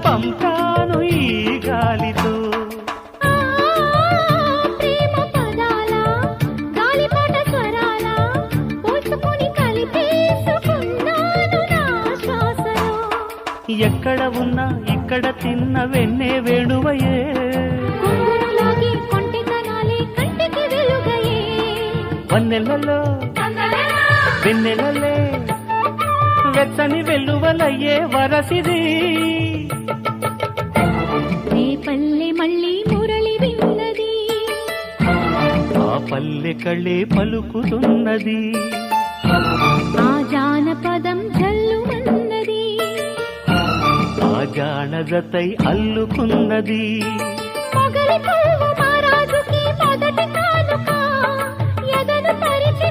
పంపాను ఈ గాలితో. ప్రేమ పదాల గాలిపాట స్వరాల పోల్చుకొని కలిపేసుకున్నాను నా శ్వాసలో. ఎక్కడ ఉన్నా ఇక్కడ తిన్న వెన్నే వేణువయే, కొంగురులాగి కొంటెతనాలే కంటికి వెలుగయే. వన్నెలలో వెన్నెలలే వెచ్చని వెల్లువలయ్యే వరసిది. రేపల్లె మళ్ళీ మురళి విన్నది, ఆ పల్లె కళ్ళే పలుకుతున్నది, ఆ జానపదం జల్లుమన్నది, ఆ జానజతై అల్లుకున్నది. మొగలి పువ్వు మహారాజుకి మొదటి కాలం